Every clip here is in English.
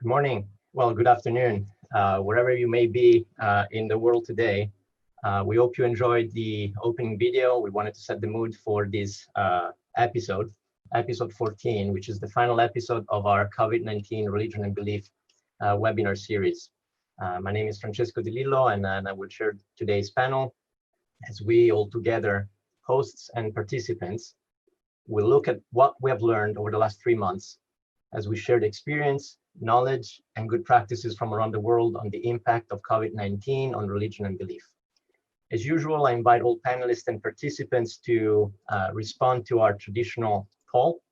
Good morning. Well, good afternoon, wherever you may be in the world today. We hope you enjoyed the opening video. We wanted to set the mood for this episode 14, which is the final episode of our COVID-19 Religion and Belief webinar series. My name is Francesco Di Lillo, and I will chair today's panel as we all together, hosts and participants, will look at what we have learned over the last 3 months as we shared experience, knowledge, and good practices from around the world on the impact of COVID-19 on religion and belief. As usual, I invite all panelists and participants to respond to our traditional poll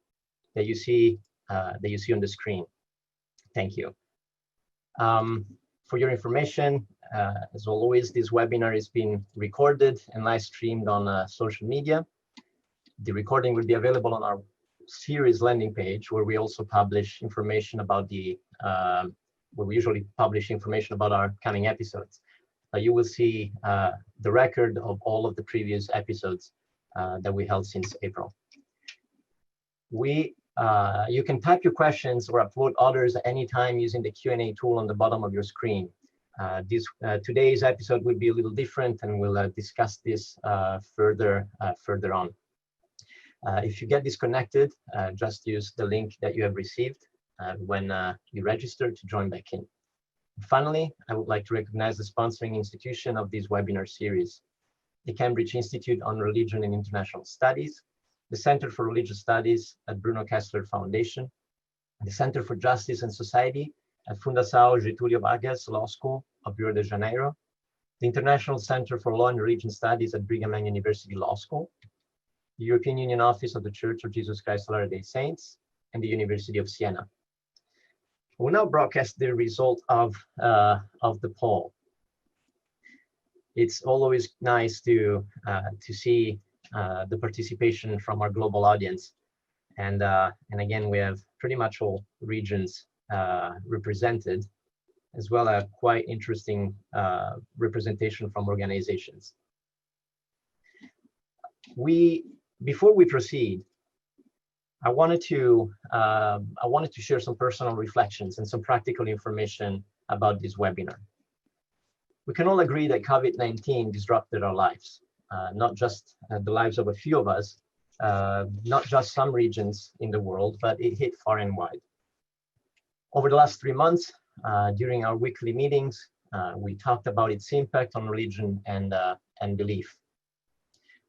that you see on the screen. Thank you. For your information, as always, this webinar is being recorded and live streamed on social media. The recording will be available on our CIRIS landing page, where we also publish information about where we usually publish information about our coming episodes. You will see the record of all of the previous episodes that we held since April. You can type your questions or upload others at any time using the Q&A tool on the bottom of your screen. Today's episode will be a little different, and we'll discuss this further on. If you get disconnected, just use the link that you have received when you register to join back in. Finally, I would like to recognize the sponsoring institution of this webinar series, the Cambridge Institute on Religion and International Studies, the Center for Religious Studies at Bruno Kessler Foundation, the Center for Justice and Society at Fundação Getulio Vargas Law School of Rio de Janeiro, the International Center for Law and Religion Studies at Brigham University Law School, the European Union Office of the Church of Jesus Christ of Latter-day Saints, and the University of Siena. We'll now broadcast the result of the poll. It's always nice to see the participation from our global audience, and again, we have pretty much all regions represented, as well as quite interesting representation from organizations. Before we proceed, I wanted to share some personal reflections and some practical information about this webinar. We can all agree that COVID-19 disrupted our lives, not just the lives of a few of us, not just some regions in the world, but it hit far and wide. Over the last 3 months, during our weekly meetings, we talked about its impact on religion and belief.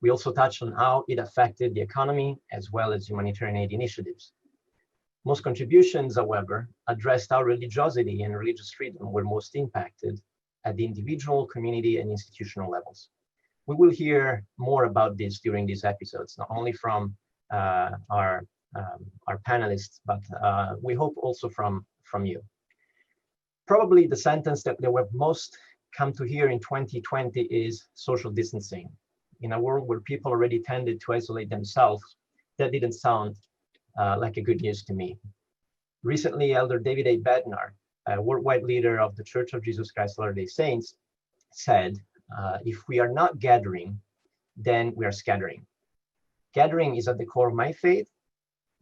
We also touched on how it affected the economy as well as humanitarian aid initiatives. Most contributions, however, addressed how religiosity and religious freedom were most impacted at the individual, community, and institutional levels. We will hear more about this during these episodes, not only from our panelists, but we hope also from you. Probably the sentence that we've most come to hear in 2020 is social distancing. In a world where people already tended to isolate themselves, that didn't sound like a good news to me. Recently, Elder David A. Bednar, a worldwide leader of the Church of Jesus Christ of Latter-day Saints, said, if we are not gathering, then we are scattering. Gathering is at the core of my faith,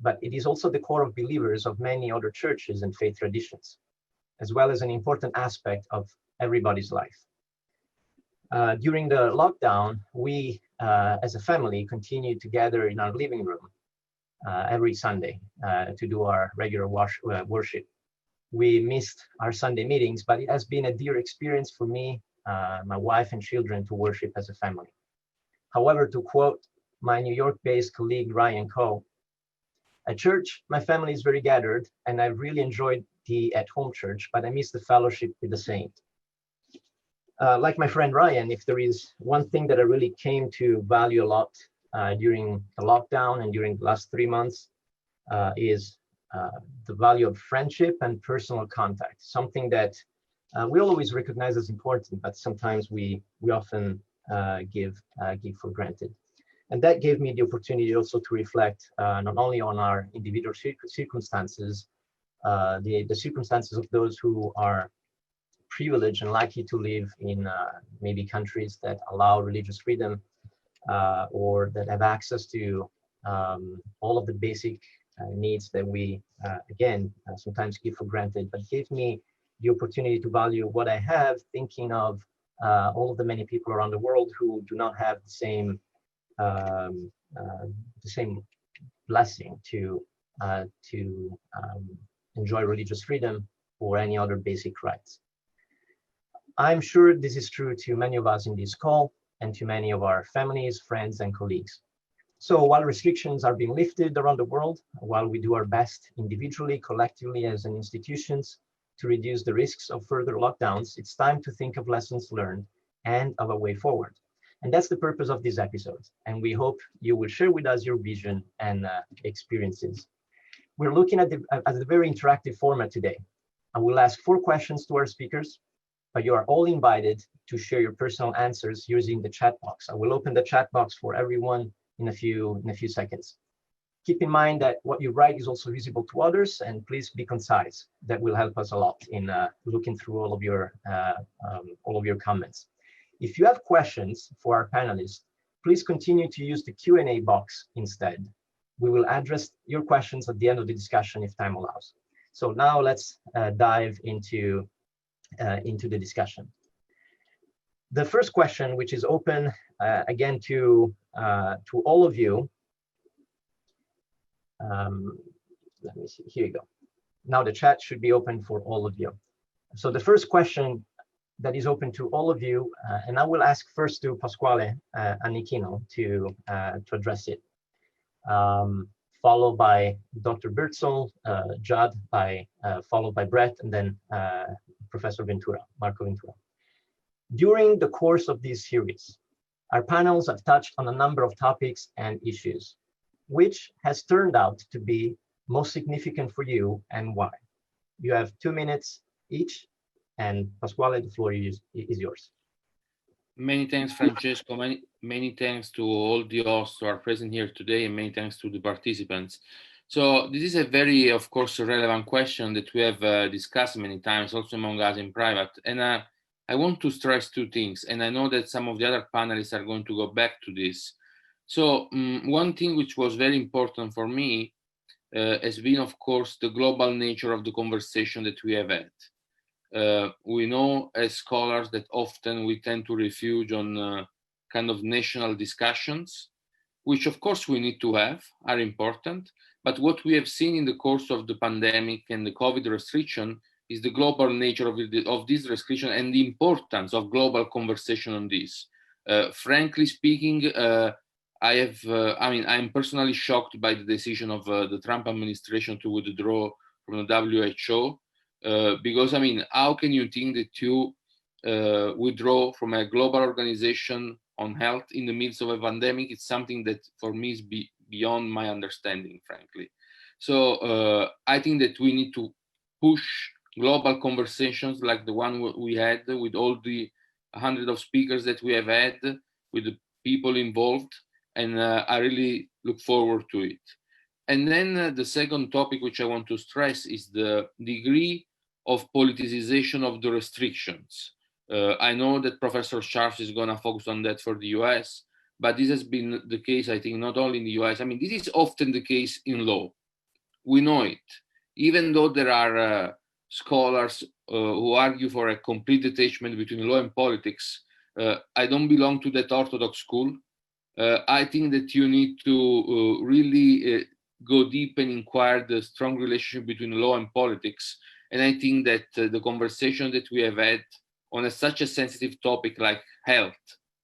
but it is also the core of believers of many other churches and faith traditions, as well as an important aspect of everybody's life. During the lockdown, we, as a family, continued to gather in our living room every Sunday to do our regular worship. We missed our Sunday meetings, but it has been a dear experience for me, my wife and children to worship as a family. However, to quote my New York-based colleague Ryan Coe, at church, my family is very gathered, and I've really enjoyed the at-home church, but I miss the fellowship with the saints. Like my friend Ryan, if there is one thing that I really came to value a lot during the lockdown and during the last 3 months is the value of friendship and personal contact, something that we always recognize as important, but sometimes we often give for granted. And that gave me the opportunity also to reflect not only on our individual circumstances, the circumstances of those who are privileged and lucky to live in maybe countries that allow religious freedom or that have access to all of the basic needs that we, again, sometimes give for granted, but gave me the opportunity to value what I have, thinking of all of the many people around the world who do not have the same blessing to enjoy religious freedom or any other basic rights. I'm sure this is true to many of us in this call and to many of our families, friends, and colleagues. So while restrictions are being lifted around the world, while we do our best individually, collectively, as an institutions to reduce the risks of further lockdowns, it's time to think of lessons learned and of a way forward. And that's the purpose of this episode. And we hope you will share with us your vision and experiences. We're looking at a very interactive format today. I will ask 4 questions to our speakers, but you are all invited to share your personal answers using the chat box. I will open the chat box for everyone in a few seconds. Keep in mind that what you write is also visible to others, and please be concise. That will help us a lot in looking through all of your comments. If you have questions for our panelists, please continue to use the Q&A box instead. We will address your questions at the end of the discussion if time allows. So now let's dive into the discussion. The first question, which is open again to all of you. Let me see, here you go. Now the chat should be open for all of you. So the first question that is open to all of you, and I will ask first to Pasquale Annicchino to address it, followed by Dr. Birdsall, Judd, followed by Brett, and then Professor Ventura, Marco Ventura. During the course of this series, our panels have touched on a number of topics and issues. Which has turned out to be most significant for you and why? You have 2 minutes each, and Pasquale, the floor is yours. Many thanks, Francesco. Many thanks to all the hosts who are present here today, and many thanks to the participants. So this is a very, of course, relevant question that we have discussed many times, also among us in private. And I want to stress 2 things, and I know that some of the other panelists are going to go back to this. So one thing which was very important for me has been, of course, the global nature of the conversation that we have had. We know as scholars that often we tend to refuge on kind of national discussions, which of course we need to have, are important. But what we have seen in the course of the pandemic and the COVID restriction is the global nature of this restriction and the importance of global conversation on this. Frankly speaking, I'm personally shocked by the decision of the Trump administration to withdraw from the WHO, because, how can you think that you withdraw from a global organization on health in the midst of a pandemic? It's something that for me is beyond my understanding, frankly. So I think that we need to push global conversations like the one we had with all the hundreds of speakers that we have had, with the people involved. And I really look forward to it. And then the second topic which I want to stress is the degree of politicization of the restrictions. I know that Professor Scharffs is going to focus on that for the US, but this has been the case, I think, not only in the US. I mean, this is often the case in law. We know it. Even though there are scholars who argue for a complete detachment between law and politics, I don't belong to that orthodox school. I think that you need to really go deep and inquire the strong relationship between law and politics. And I think that the conversation that we have had on such a sensitive topic like health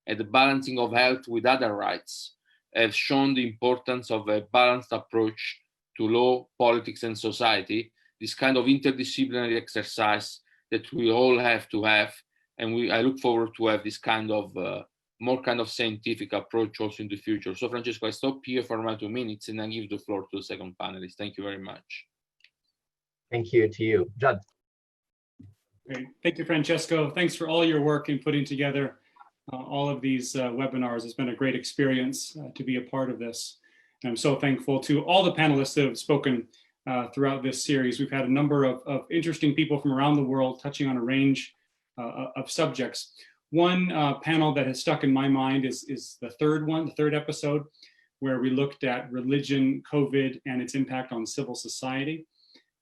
and the balancing of health with other rights have shown the importance of a balanced approach to law, politics, and society, this kind of interdisciplinary exercise that we all have to have. And I look forward to have this kind of more kind of scientific approach also in the future. So Francesco, I stop here for my 2 minutes and I give the floor to the second panelist. Thank you very much. Thank you to you. Judd. Great. Thank you, Francesco. Thanks for all your work in putting together all of these webinars. It's been a great experience to be a part of this. And I'm so thankful to all the panelists that have spoken throughout this series. We've had a number of interesting people from around the world touching on a range of subjects. One panel that has stuck in my mind is the third episode, where we looked at religion, COVID, and its impact on civil society.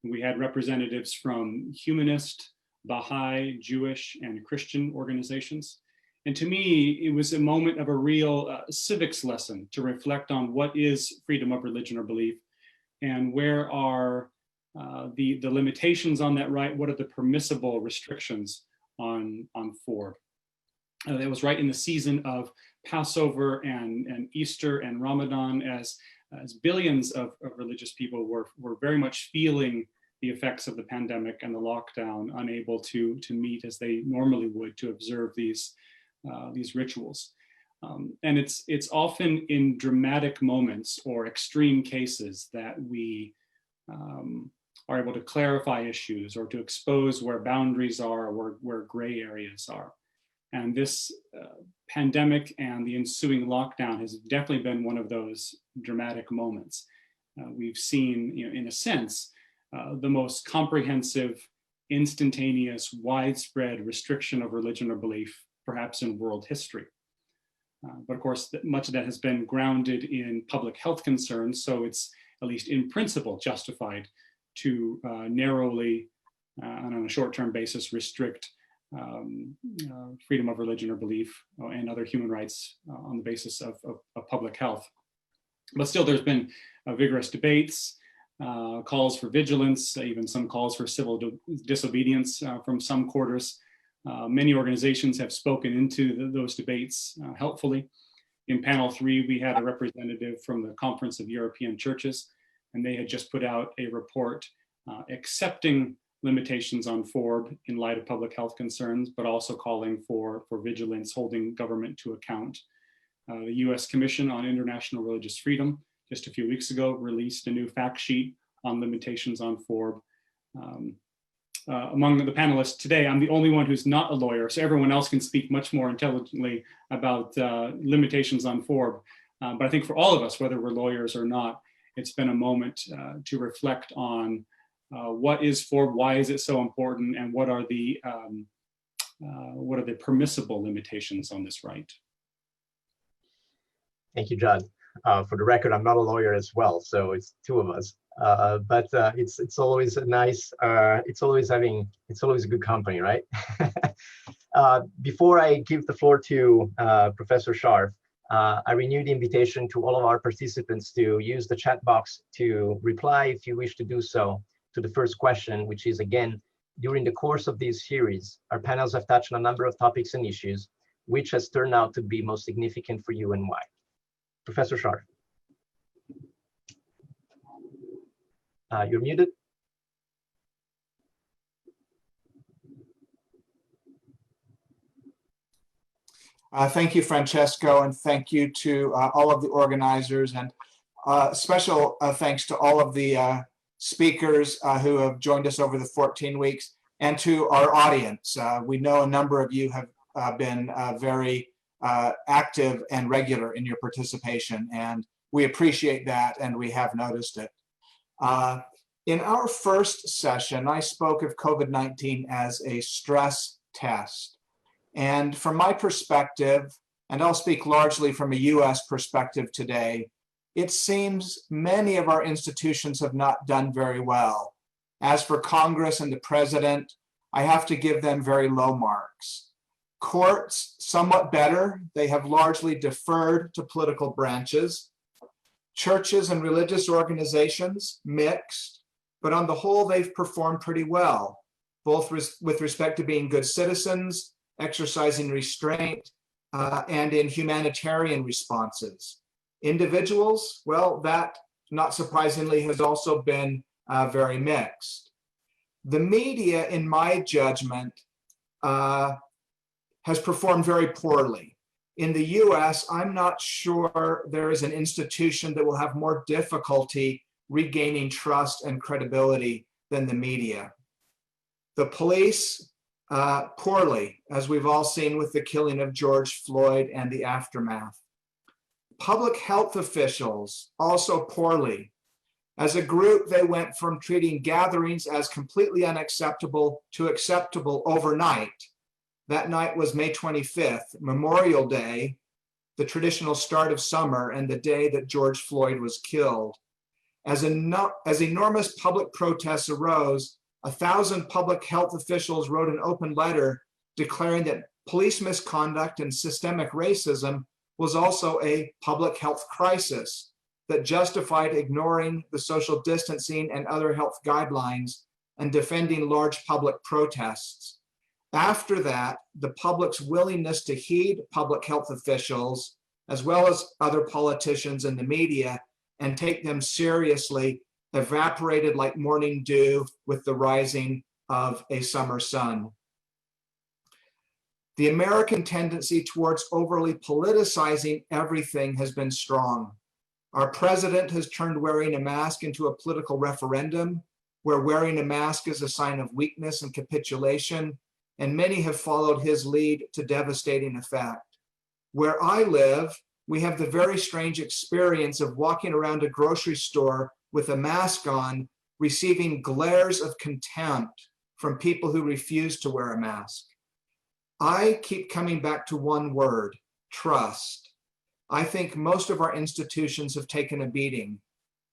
We had representatives from humanist, Baha'i, Jewish, and Christian organizations. And to me, it was a moment of a real civics lesson to reflect on what is freedom of religion or belief, and where are the limitations on that right, what are the permissible restrictions on FORB. That was right in the season of Passover and Easter and Ramadan, as billions of religious people were very much feeling the effects of the pandemic and the lockdown, unable to meet as they normally would to observe these rituals. And it's often in dramatic moments or extreme cases that we are able to clarify issues or to expose where boundaries are or where gray areas are. And this pandemic and the ensuing lockdown has definitely been one of those dramatic moments. We've seen, in a sense, the most comprehensive, instantaneous, widespread restriction of religion or belief, perhaps in world history. But of course, much of that has been grounded in public health concerns, so it's at least in principle justified to narrowly, and on a short-term basis, restrict freedom of religion or belief and other human rights on the basis of public health. But still, there's been vigorous debates, calls for vigilance, even some calls for civil disobedience from some quarters. Many organizations have spoken into those debates helpfully. In panel 3, we had a representative from the Conference of European Churches, and they had just put out a report accepting limitations on FORB in light of public health concerns, but also calling for vigilance, holding government to account. The US Commission on International Religious Freedom just a few weeks ago released a new fact sheet on limitations on FORB. Among the panelists today, I'm the only one who's not a lawyer, so everyone else can speak much more intelligently about limitations on FORB. But I think for all of us, whether we're lawyers or not, it's been a moment to reflect on what is FORB, why is it so important, and what are the permissible limitations on this right? Thank you, Judd. For the record, I'm not a lawyer as well, so it's two of us. But it's always a nice, it's always a good company, right? Before I give the floor to Professor Scharff, I renew the invitation to all of our participants to use the chat box to reply, if you wish to do so, to the first question, which is, again, during the course of this series, our panels have touched on a number of topics and issues, which has turned out to be most significant for you and why? Professor Scharff. You're muted. Thank you, Francesco, and thank you to all of the organizers, and special thanks to all of the speakers who have joined us over the 14 weeks, and to our audience. We know a number of you have been very active and regular in your participation, and we appreciate that, and we have noticed it. In our first session, I spoke of COVID-19 as a stress test. And from my perspective, and I'll speak largely from a US perspective today, it seems many of our institutions have not done very well. As for Congress and the president, I have to give them very low marks. Courts, somewhat better. They have largely deferred to political branches. Churches and religious organizations, mixed, but on the whole, they've performed pretty well, both with respect to being good citizens, exercising restraint, and in humanitarian responses. Individuals, well, that, not surprisingly, has also been very mixed. The media, in my judgment, has performed very poorly. In the US, I'm not sure there is an institution that will have more difficulty regaining trust and credibility than the media. The police, poorly, as we've all seen with the killing of George Floyd and the aftermath. Public health officials, also poorly. As a group, they went from treating gatherings as completely unacceptable to acceptable overnight. That night was May 25th, Memorial Day, the traditional start of summer, and the day that George Floyd was killed. As enormous public protests arose, 1,000 public health officials wrote an open letter declaring that police misconduct and systemic racism was also a public health crisis that justified ignoring the social distancing and other health guidelines and defending large public protests. After that, the public's willingness to heed public health officials, as well as other politicians and the media, and take them seriously, evaporated like morning dew with the rising of a summer sun. The American tendency towards overly politicizing everything has been strong. Our president has turned wearing a mask into a political referendum, where wearing a mask is a sign of weakness and capitulation, and many have followed his lead to devastating effect. Where I live, we have the very strange experience of walking around a grocery store with a mask on, receiving glares of contempt from people who refuse to wear a mask. I keep coming back to one word: trust. I think most of our institutions have taken a beating.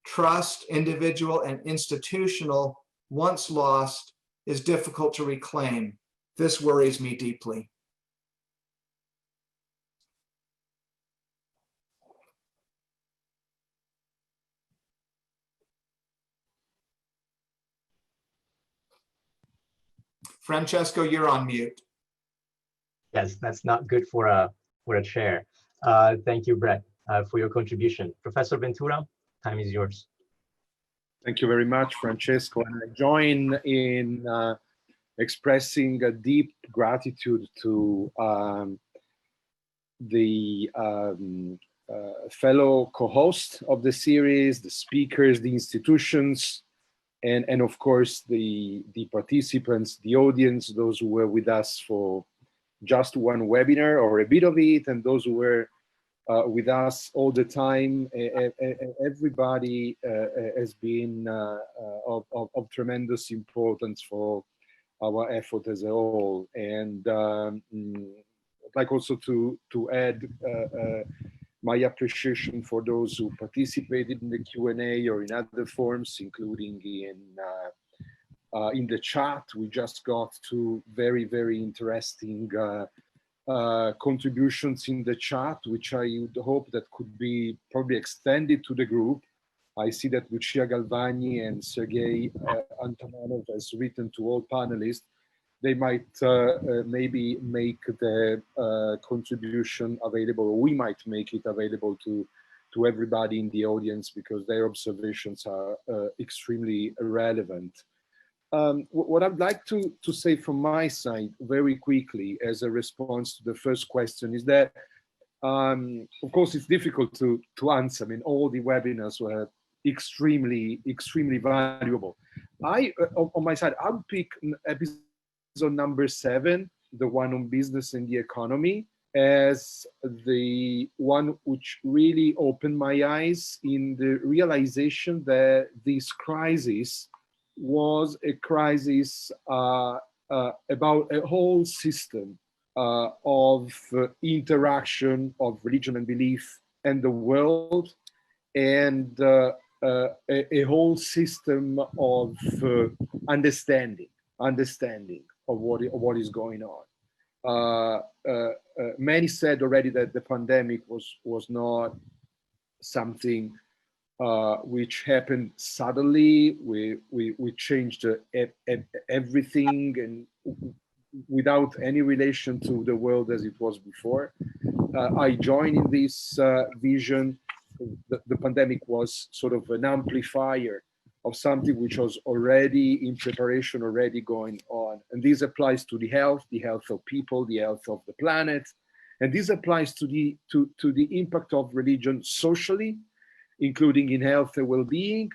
Trust, individual and institutional, once lost, is difficult to reclaim. This worries me deeply. Francesco, you're on mute. Yes, that's not good for a chair. Thank you, Brett, for your contribution. Professor Ventura, time is yours. Thank you very much, Francesco. And I join in expressing a deep gratitude to the fellow co-hosts of the series, the speakers, the institutions, and of course the participants, the audience, those who were with us for just one webinar or a bit of it, and those who were with us all the time. Everybody has been of tremendous importance for our effort as a whole. And I'd like also to add my appreciation for those who participated in the Q&A or in other forms, including in the chat. We just got two very, very interesting contributions in the chat, which I would hope that could be probably extended to the group. I see that Lucia Galvani and Sergei Antonov has written to all panelists. They might maybe make the contribution available, or we might make it available to everybody in the audience, because their observations are extremely relevant. What I'd like to say from my side very quickly as a response to the first question is that, of course, it's difficult to answer. I mean, all the webinars were extremely, extremely valuable. On my side, I would pick episode number 7, the one on business and the economy, as the one which really opened my eyes in the realization that this crisis was a crisis about a whole system of interaction of religion and belief and the world, and a whole system of understanding of what is going on. Many said already that the pandemic was not something which happened suddenly. We changed everything and without any relation to the world as it was before. I join in this vision. The pandemic was sort of an amplifier of something which was already in preparation, already going on. And this applies to the health of people, the health of the planet. And this applies to the impact of religion socially, including in health and well-being,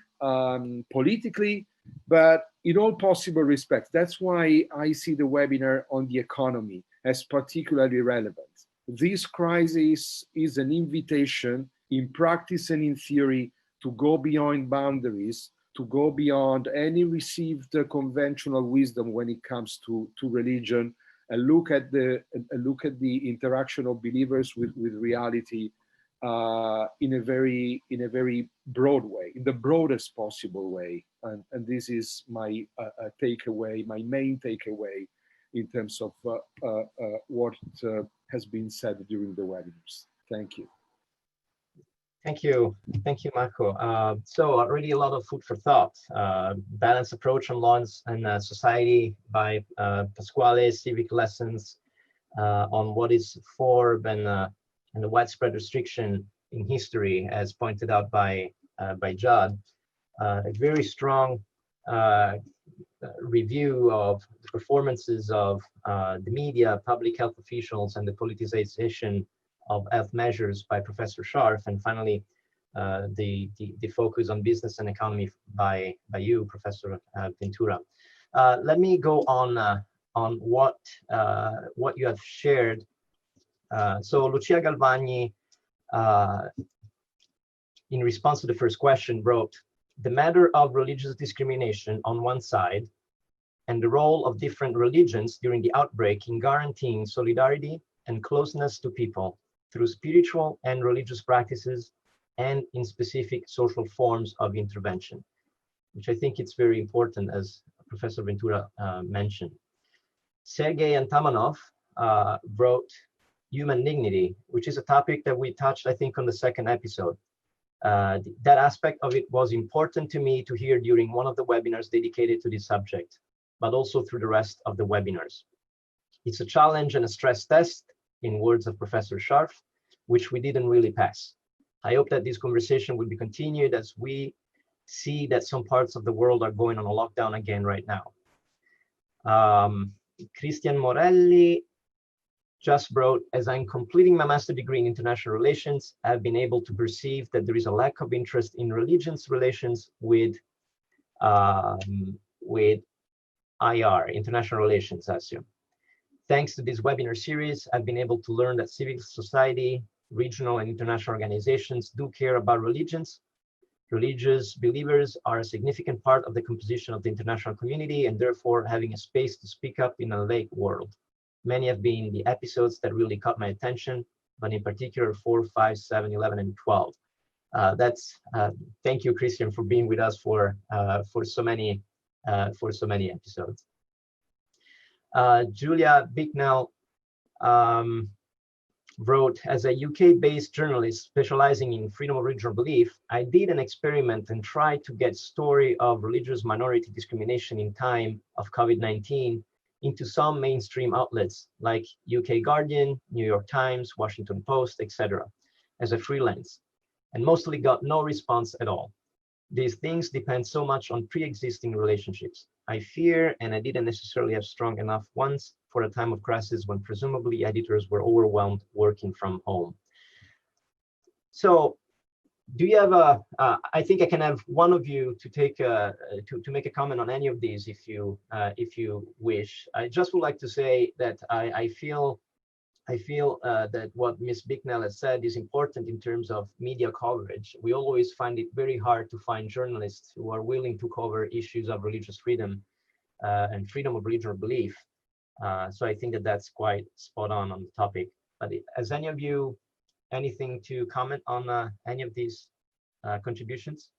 politically, but in all possible respects. That's why I see the webinar on the economy as particularly relevant. This crisis is an invitation in practice and in theory to go beyond boundaries, to go beyond any received conventional wisdom when it comes to religion, and look at the interaction of believers with reality in a very broad way, in the broadest possible way. And this is my takeaway, my main takeaway in terms of what has been said during the webinars. Thank you. Thank you, Marco. So already a lot of food for thought. Balanced approach on laws and society by Pasquale, civic lessons on what is form and the widespread restriction in history, as pointed out by Judd. A very strong review of the performances of the media, public health officials, and the politicization of health measures by Professor Scharffs, and finally the focus on business and economy by you, Professor Ventura. Let me go on what you have shared. So Lucia Galvani, in response to the first question, wrote, "The matter of religious discrimination on one side and the role of different religions during the outbreak in guaranteeing solidarity and closeness to people through spiritual and religious practices and in specific social forms of intervention," which I think it's very important, as Professor Ventura mentioned. Sergei Antamanov wrote human dignity, which is a topic that we touched, I think, on the second episode. That aspect of it was important to me to hear during one of the webinars dedicated to this subject, but also through the rest of the webinars. It's a challenge and a stress test, in words of Professor Scharffs, which we didn't really pass. I hope that this conversation will be continued as we see that some parts of the world are going on a lockdown again right now. Christian Morelli just wrote, "As I'm completing my master's degree in international relations, I've been able to perceive that there is a lack of interest in religions relations with IR, international relations, I assume. Thanks to this webinar series, I've been able to learn that civil society, regional and international organizations do care about religions. Religious believers are a significant part of the composition of the international community and therefore having a space to speak up in a laic world. Many have been the episodes that really caught my attention, but in particular 4, 5, 7, 11, and 12. Thank you, Christian, for being with us for so many episodes. Julia Bicknell wrote, "As a UK-based journalist specializing in freedom of religious belief, I did an experiment and tried to get story of religious minority discrimination in time of COVID-19 into some mainstream outlets like UK Guardian, New York Times, Washington Post, etc. as a freelance, and mostly got no response at all. These things depend so much on pre-existing relationships. I fear, and I didn't necessarily have strong enough ones for a time of crisis when presumably editors were overwhelmed working from home." So do you have I think I can have one of you to take to make a comment on any of these if you wish. I just would like to say that I feel that what Ms. Bicknell has said is important in terms of media coverage. We always find it very hard to find journalists who are willing to cover issues of religious freedom and freedom of religion or belief. So I think that that's quite spot on the topic. But has any of you anything to comment on any of these contributions?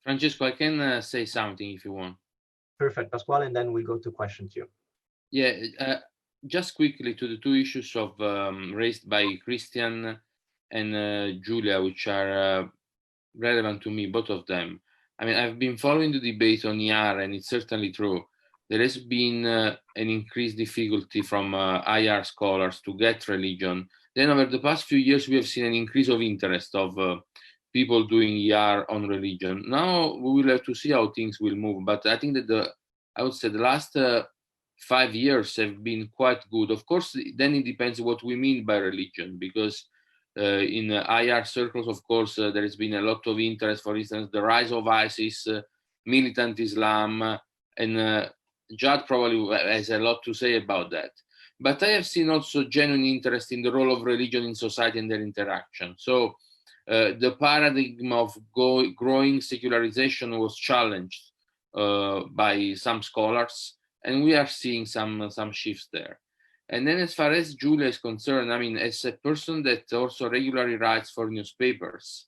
Francesco, I can say something if you want. Perfect, Pasquale, and then we'll go to question 2. Yeah, just quickly to the 2 issues of raised by Christian and Julia, which are relevant to me, both of them. I mean, I've been following the debate on IR, and it's certainly true. There has been an increased difficulty from IR scholars to get religion. Then over the past few years, we have seen an increase of interest of people doing ER on religion. Now we will have to see how things will move. But I think that I would say the last 5 years have been quite good. Of course, then it depends what we mean by religion, because in IR circles, of course, there has been a lot of interest. For instance, the rise of ISIS, militant Islam, and Judd probably has a lot to say about that. But I have seen also genuine interest in the role of religion in society and their interaction. So the paradigm of growing secularization was challenged by some scholars, and we are seeing some shifts there. And then as far as Julia is concerned, I mean, as a person that also regularly writes for newspapers,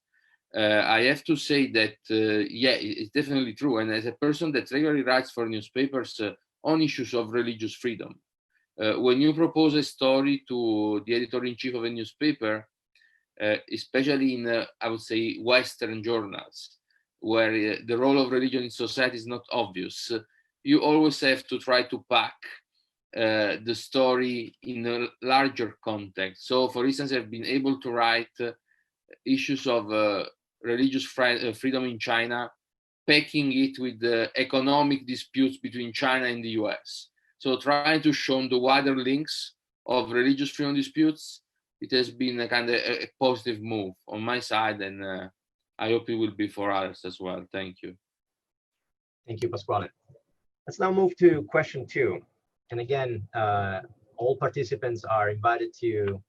I have to say that, yeah, it's definitely true. And as a person that regularly writes for newspapers on issues of religious freedom, when you propose a story to the editor-in-chief of a newspaper, especially in, I would say, Western journals, where the role of religion in society is not obvious, you always have to try to pack the story in a larger context. So, for instance, I've been able to write issues of religious freedom in China, packing it with the economic disputes between China and the US. So trying to show the wider links of religious freedom disputes, it has been a kind of a positive move on my side, and I hope it will be for others as well. Thank you. Thank you, Pasquale. Let's now move to question 2. And again, all participants are invited to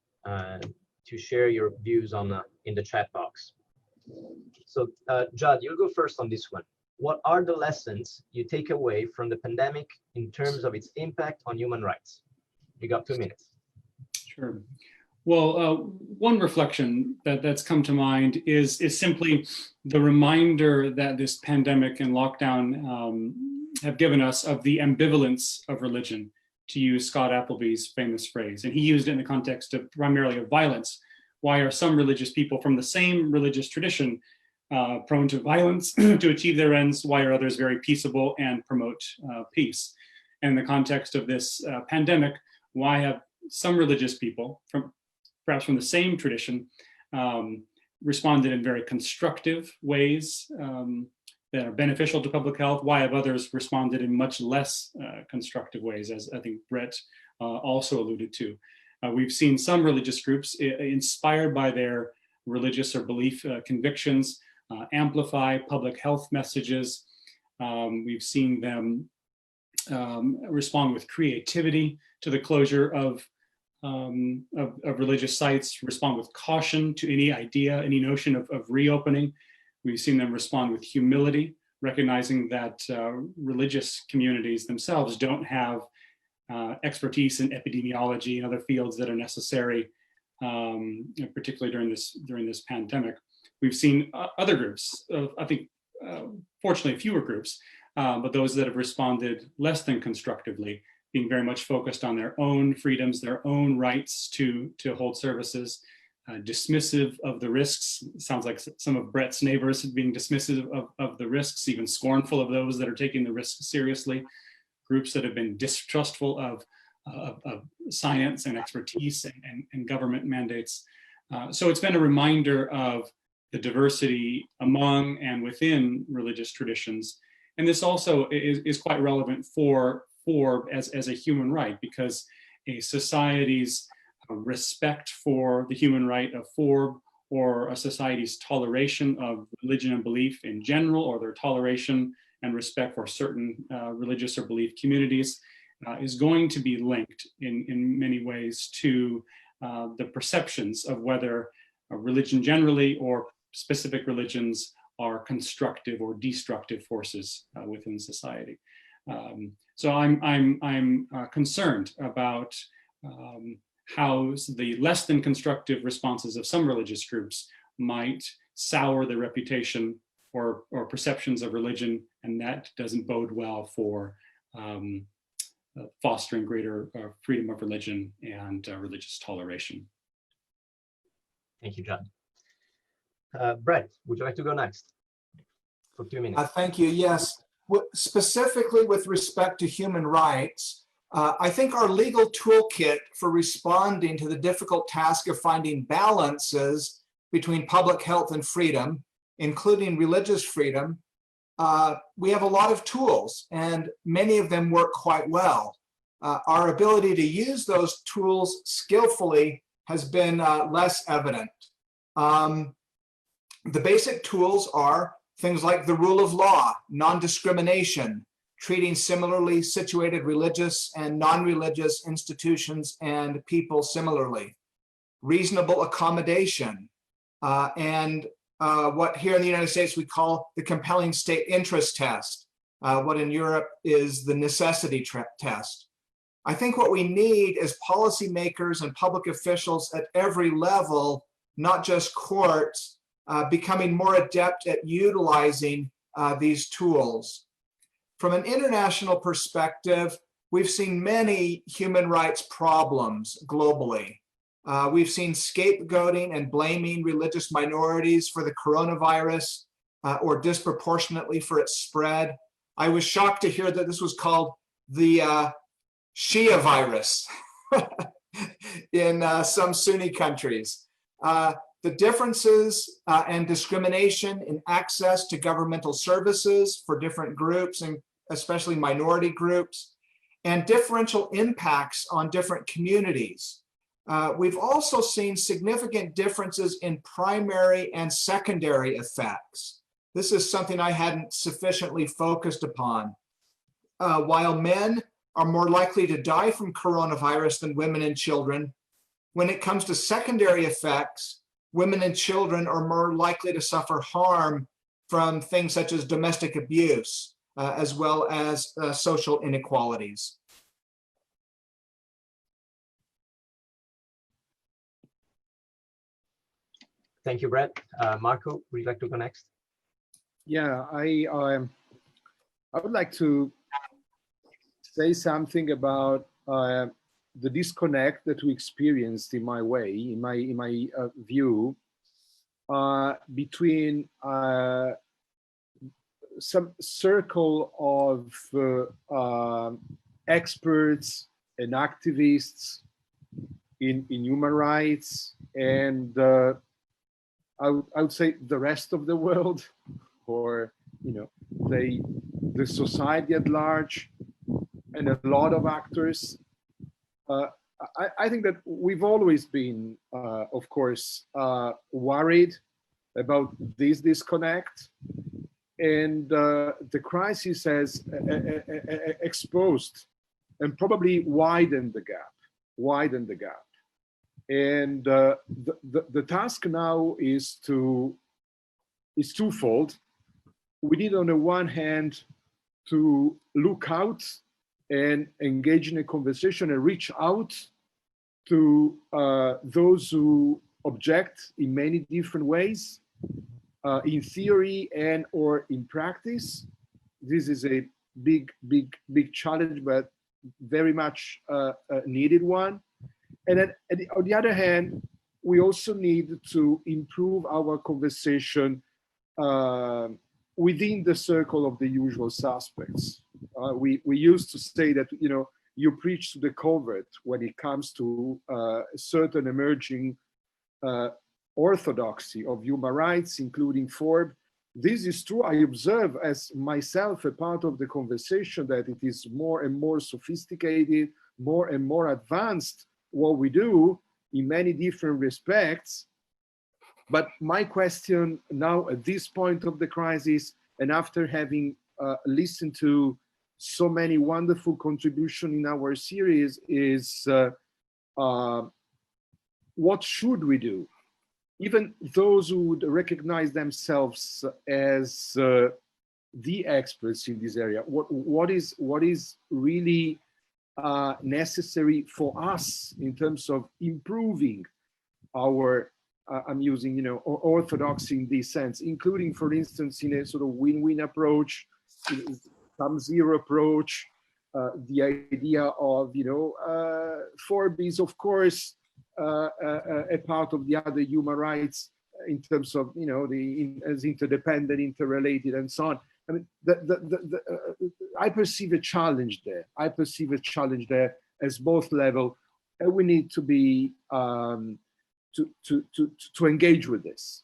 share your views on in the chat box. So, Judd, you'll go first on this one. What are the lessons you take away from the pandemic in terms of its impact on human rights? You got 2 minutes. Sure. Well, one reflection that's come to mind is simply the reminder that this pandemic and lockdown have given us of the ambivalence of religion, to use Scott Appleby's famous phrase. And he used it in the context of primarily of violence. Why are some religious people from the same religious tradition prone to violence to achieve their ends? Why are others very peaceable and promote peace? And in the context of this pandemic, why have some religious people, perhaps from the same tradition, responded in very constructive ways that are beneficial to public health? Why have others responded in much less constructive ways, as I think Brett also alluded to? We've seen some religious groups inspired by their religious or belief convictions amplify public health messages. We've seen them respond with creativity to the closure of religious sites, respond with caution to any idea, any notion of reopening. We've seen them respond with humility, recognizing that religious communities themselves don't have expertise in epidemiology and other fields that are necessary, particularly during this pandemic. We've seen other groups, I think, fortunately fewer groups, but those that have responded less than constructively, being very much focused on their own freedoms, their own rights to hold services, dismissive of the risks. It sounds like some of Brett's neighbors being dismissive of the risks, even scornful of those that are taking the risks seriously. Groups that have been distrustful of science and expertise and government mandates. So it's been a reminder of the diversity among and within religious traditions. And this also is quite relevant as a human right, because a society's respect for the human right of or a society's toleration of religion and belief in general, or their toleration and respect for certain religious or belief communities is going to be linked in many ways to the perceptions of whether religion generally or specific religions are constructive or destructive forces within society. So I'm concerned about how the less than constructive responses of some religious groups might sour the reputation or perceptions of religion, and that doesn't bode well for fostering greater freedom of religion and religious toleration. Thank you, Judd. Brett, would you like to go next for 2 minutes? Thank you. Yes. Specifically with respect to human rights, I think our legal toolkit for responding to the difficult task of finding balances between public health and freedom, including religious freedom, we have a lot of tools, and many of them work quite well. Our ability to use those tools skillfully has been less evident. The basic tools are things like the rule of law, non-discrimination, treating similarly situated religious and non-religious institutions and people similarly, reasonable accommodation, and what here in the United States we call the compelling state interest test, what in Europe is the necessity test. I think what we need is policymakers and public officials at every level, not just courts, becoming more adept at utilizing these tools. From an international perspective, we've seen many human rights problems globally. We've seen scapegoating and blaming religious minorities for the coronavirus or disproportionately for its spread. I was shocked to hear that this was called the Shia virus in some Sunni countries. The differences and discrimination in access to governmental services for different groups, and especially minority groups, and differential impacts on different communities. We've also seen significant differences in primary and secondary effects. This is something I hadn't sufficiently focused upon. While men are more likely to die from coronavirus than women and children, when it comes to secondary effects, women and children are more likely to suffer harm from things such as domestic abuse, as well as social inequalities. Thank you, Brett. Marco, would you like to go next? Yeah, I would like to say something about the disconnect that we experienced in my view, between some circle of experts and activists in human rights and I would say the rest of the world, or the society at large, and a lot of actors. I think that we've always been, of course, worried about this disconnect, and the crisis has exposed and probably widened the gap. And the task now is twofold. We need, on the one hand, to look out and engage in a conversation and reach out to those who object in many different ways, in theory and or in practice. This is a big challenge, but very much a needed one. And then on the other hand, we also need to improve our conversation within the circle of the usual suspects. We used to say that, you preach to the convert when it comes to a certain emerging orthodoxy of human rights, including Forbes. This is true. I observe as myself a part of the conversation that it is more and more sophisticated, more and more advanced what we do in many different respects. But my question now at this point of the crisis, and after having listened to so many wonderful contributions in our series, is what should we do? even those who would recognize themselves as the experts in this area, what is really necessary for us in terms of improving our I'm using, orthodoxy in this sense, including, for instance, in a sort of win-win approach, some zero approach, the idea of, Forbes is, of course, a part of the other human rights in terms of, as interdependent, interrelated, and so on. I mean, I perceive a challenge there. I perceive a challenge there as both level, and we need to be to engage with this.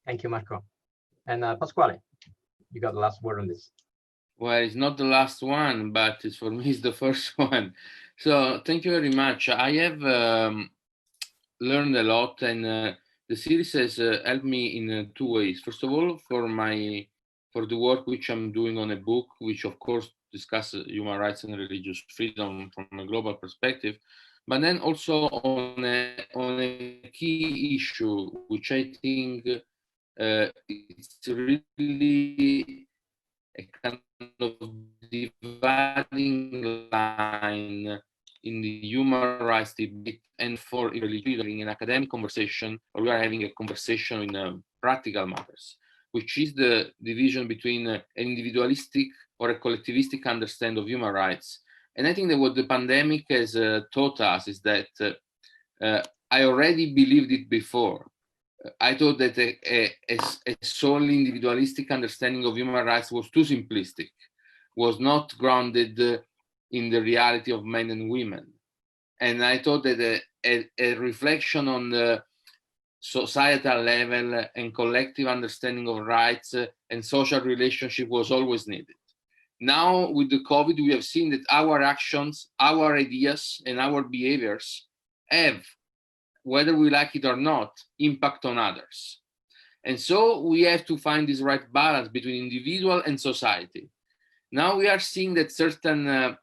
Thank you, Marco. And Pasquale, you got the last word on this. Well, it's not the last one, but for me, it's the first one. So thank you very much. I have learned a lot, and the series has helped me in two ways. First of all, for the work which I'm doing on a book, which of course discusses human rights and religious freedom from a global perspective, but then also on a key issue, which I think it's really a kind of dividing line in the human rights debate and for religion in an academic conversation, or we are having a conversation in practical matters, which is the division between an individualistic or a collectivistic understanding of human rights. And I think that what the pandemic has taught us is that I already believed it before. I thought that a solely individualistic understanding of human rights was too simplistic, was not grounded in the reality of men and women. And I thought that a reflection on the societal level and collective understanding of rights and social relationship was always needed. Now, with the COVID, we have seen that our actions, our ideas, and our behaviors have, whether we like it or not, impact on others. And so we have to find this right balance between individual and society. Now we are seeing that certain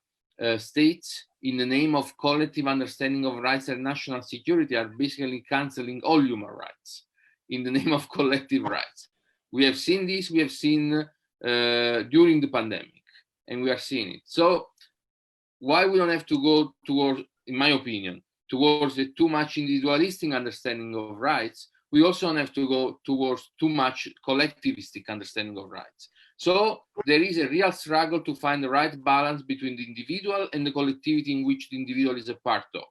states, in the name of collective understanding of rights and national security, are basically canceling all human rights in the name of collective rights. We have seen this, we have seen during the pandemic, and we are seeing it. So why we don't have to go towards, in my opinion, towards a too much individualistic understanding of rights, we also don't have to go towards too much collectivistic understanding of rights. So there is a real struggle to find the right balance between the individual and the collectivity in which the individual is a part of.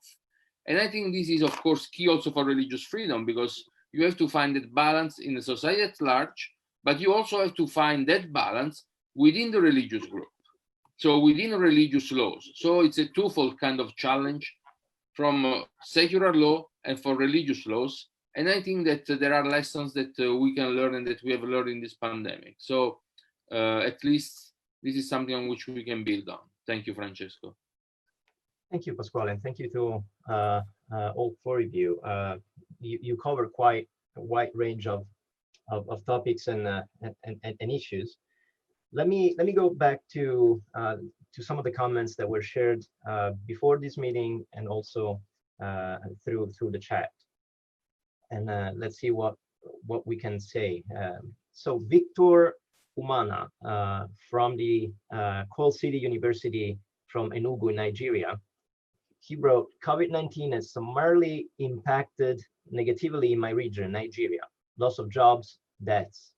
And I think this is, of course, key also for religious freedom, because you have to find that balance in the society at large, but you also have to find that balance within the religious group, so within religious laws. So it's a twofold kind of challenge from secular law and for religious laws. And I think that there are lessons that we can learn and that we have learned in this pandemic. So at least this is something on which we can build on. Thank you, Francesco. Thank you, Pasquale, and thank you to all four of you. You cover quite a wide range of topics and issues. Let me go back to some of the comments that were shared before this meeting and also through the chat. And let's see what we can say. So Victor Umana from the Coal City University from Enugu, Nigeria, he wrote, COVID-19 has summarily impacted negatively in my region, Nigeria. Loss of jobs, deaths.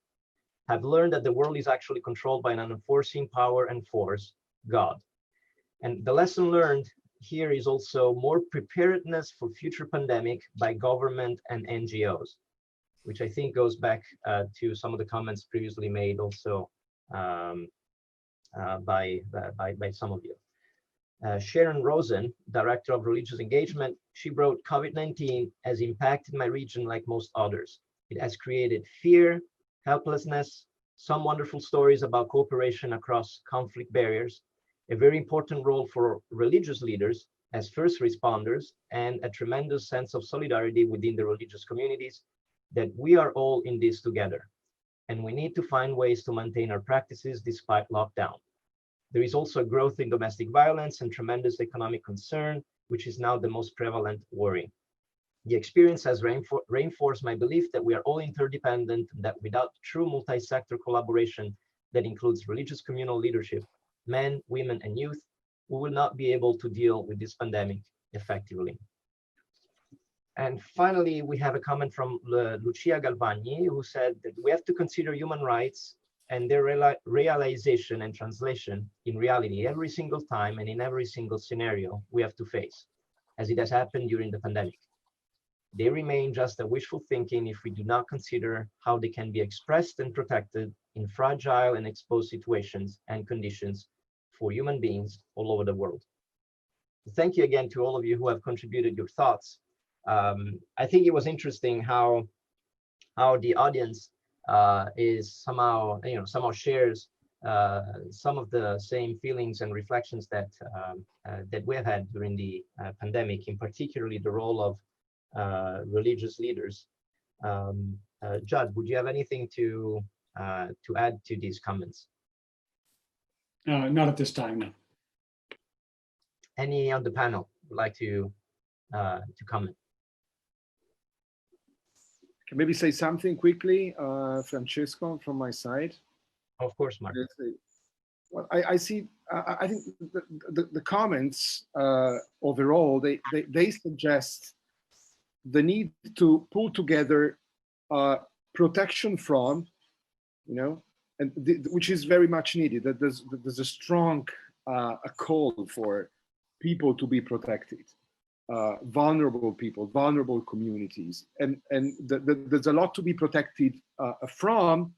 Have learned that the world is actually controlled by an unforeseen power and force, God. And the lesson learned here is also more preparedness for future pandemic by government and NGOs, which I think goes back to some of the comments previously made also by some of you. Sharon Rosen, Director of Religious Engagement, she wrote, COVID-19 has impacted my region like most others. It has created fear, helplessness, some wonderful stories about cooperation across conflict barriers, a very important role for religious leaders as first responders, and a tremendous sense of solidarity within the religious communities, that we are all in this together. And we need to find ways to maintain our practices despite lockdown. There is also a growth in domestic violence and tremendous economic concern, which is now the most prevalent worry. The experience has reinforced my belief that we are all interdependent, and that without true multi-sector collaboration that includes religious communal leadership, men, women, and youth, we will not be able to deal with this pandemic effectively. And finally, we have a comment from Lucia Galvani, who said that we have to consider human rights and their realization and translation in reality every single time and in every single scenario we have to face, as it has happened during the pandemic. They remain just a wishful thinking if we do not consider how they can be expressed and protected in fragile and exposed situations and conditions for human beings all over the world. Thank you again to all of you who have contributed your thoughts. I think it was interesting how the audience is somehow shares some of the same feelings and reflections that that we have had during the pandemic, in particularly the role of religious leaders. Judd, would you have anything to add to these comments? Not at this time, no. Any on the panel would like to comment? Can maybe say something quickly, Francesco, from my side? Of course, Mark. Well, I see. I think the comments overall they suggest the need to pull together protection from, and which is very much needed. That there's a strong a call for people to be protected, vulnerable people, vulnerable communities, and there's a lot to be protected from,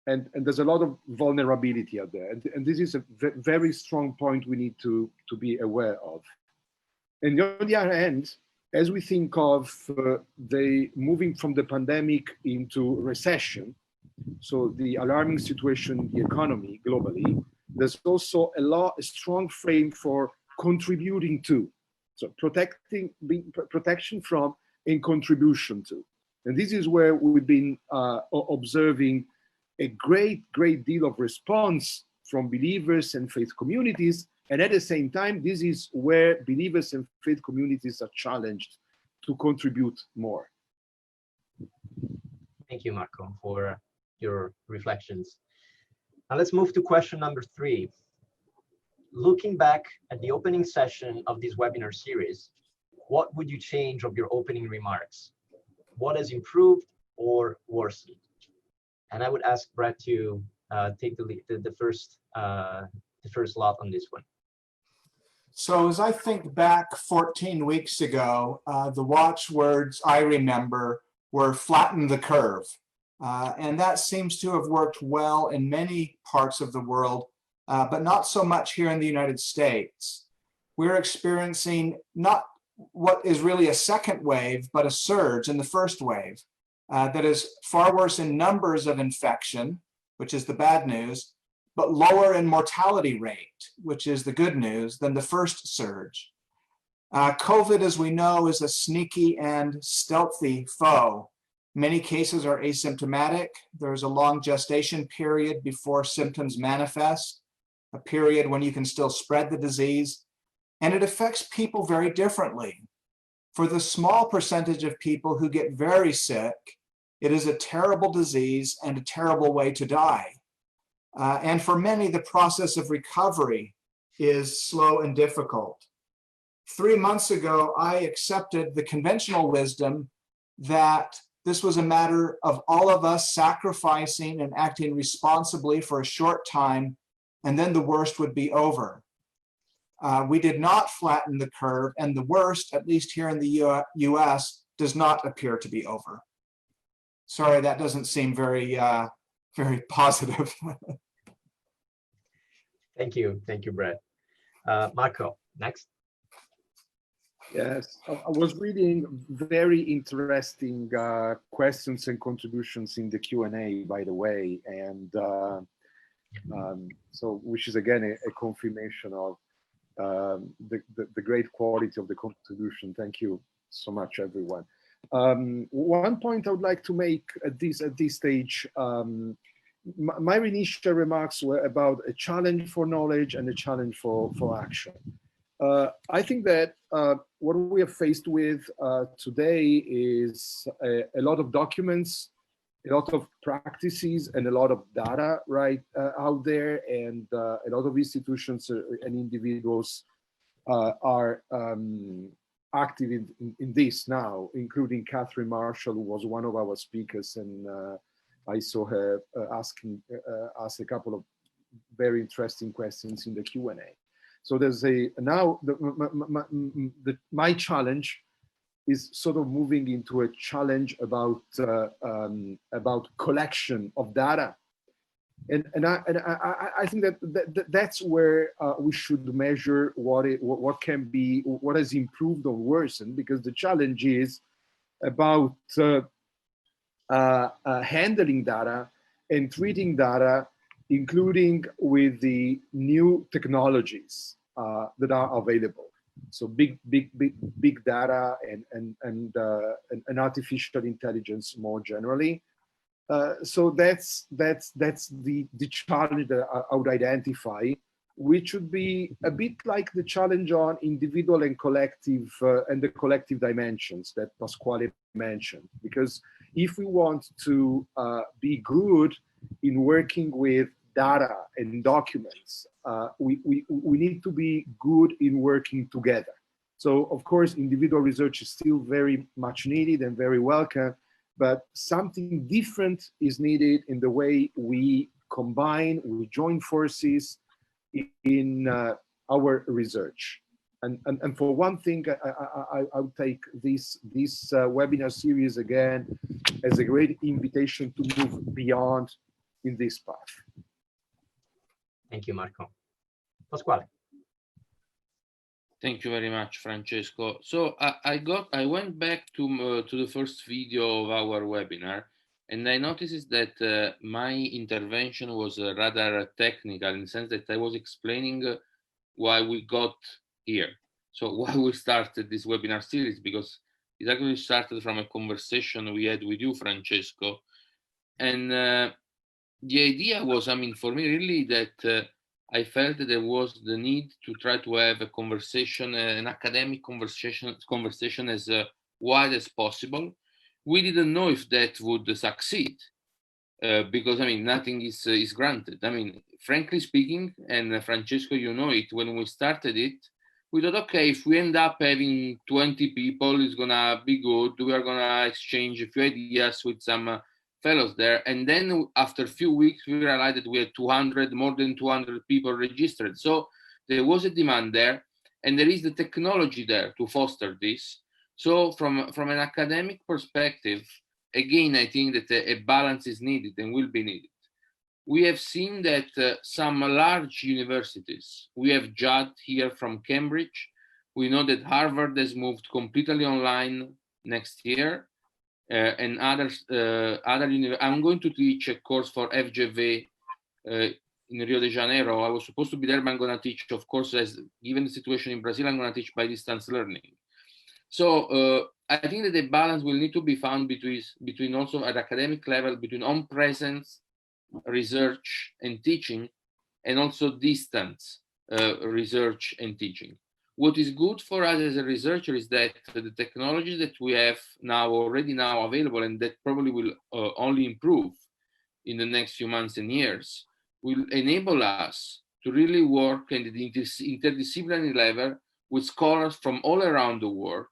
and there's a lot of vulnerability out there, and this is a very strong point we need to be aware of. And on the other hand, as we think of the moving from the pandemic into recession, so the alarming situation in the economy globally, there's also a strong frame for contributing to, so protection from and contribution to. And this is where we've been observing a great deal of response from believers and faith communities. And at the same time, this is where believers and faith communities are challenged to contribute more. Thank you, Marco, for your reflections. Now let's move to question number 3. Looking back at the opening session of this webinar series, what would you change of your opening remarks? What has improved or worsened? And I would ask Brett to take the first lot on this one. So as I think back 14 weeks ago, the watchwords I remember were flatten the curve. And that seems to have worked well in many parts of the world, but not so much here in the United States. We're experiencing not what is really a second wave, but a surge in the first wave that is far worse in numbers of infection, which is the bad news, but lower in mortality rate, which is the good news, than the first surge. COVID, as we know, is a sneaky and stealthy foe. Many cases are asymptomatic. There's a long gestation period before symptoms manifest, a period when you can still spread the disease, and it affects people very differently. For the small percentage of people who get very sick, it is a terrible disease and a terrible way to die. And for many, the process of recovery is slow and difficult. 3 months ago, I accepted the conventional wisdom that this was a matter of all of us sacrificing and acting responsibly for a short time, and then the worst would be over. We did not flatten the curve, and the worst, at least here in the US, does not appear to be over. Sorry, that doesn't seem very positive. Thank you, Brett. Marco, next. Yes, I was reading very interesting questions and contributions in the Q&A, by the way, and so which is again a confirmation of the great quality of the contribution. Thank you so much, everyone. One point I would like to make at this stage, my initial remarks were about a challenge for knowledge and a challenge for action. I think that what we are faced with today is a lot of documents, a lot of practices, and a lot of data out there, and a lot of institutions and individuals are active in this now, including Catherine Marshall, who was one of our speakers, and I saw her ask a couple of very interesting questions in the Q&A. So there's my challenge is sort of moving into a challenge about collection of data, and I think that's where we should measure what has improved or worsened, because the challenge is about handling data and treating data, including with the new technologies that are available. So big data and artificial intelligence more generally. So that's the challenge that I would identify, which would be a bit like the challenge on individual and collective and the collective dimensions that Pasquale mentioned. Because if we want to be good in working with data and documents, we need to be good in working together. So of course, individual research is still very much needed and very welcome, but something different is needed in the way we combine, we join forces in our research. And for one thing, I would take this webinar series again as a great invitation to move beyond in this path. Thank you, Marco. Pasquale. Thank you very much, Francesco. So I went back to the first video of our webinar, and I noticed that my intervention was rather technical, in the sense that I was explaining why we got here. So why we started this webinar series, because it actually started from a conversation we had with you, Francesco. And the idea was, I mean, for me really that I felt that there was the need to try to have a conversation, an academic conversation as wide as possible. We didn't know if that would succeed because, I mean, nothing is granted. I mean, frankly speaking, and Francesco, you know it, when we started it, we thought, okay, if we end up having 20 people, it's gonna be good. We are gonna exchange a few ideas with some fellows there. And then after a few weeks, we realized that we had more than 200 people registered. So there was a demand there, and there is the technology there to foster this. So from an academic perspective, again, I think that a balance is needed and will be needed. We have seen that some large universities, we have Judd here from Cambridge. We know that Harvard has moved completely online next year. And I'm going to teach a course for FGV in Rio de Janeiro. I was supposed to be there, but I'm going to teach, of course, as given the situation in Brazil, I'm going to teach by distance learning. So I think that the balance will need to be found between also at academic level, between on-presence research and teaching, and also distance research and teaching. What is good for us as a researcher is that the technologies that we have already available, and that probably will only improve in the next few months and years, will enable us to really work at the interdisciplinary level with scholars from all around the world,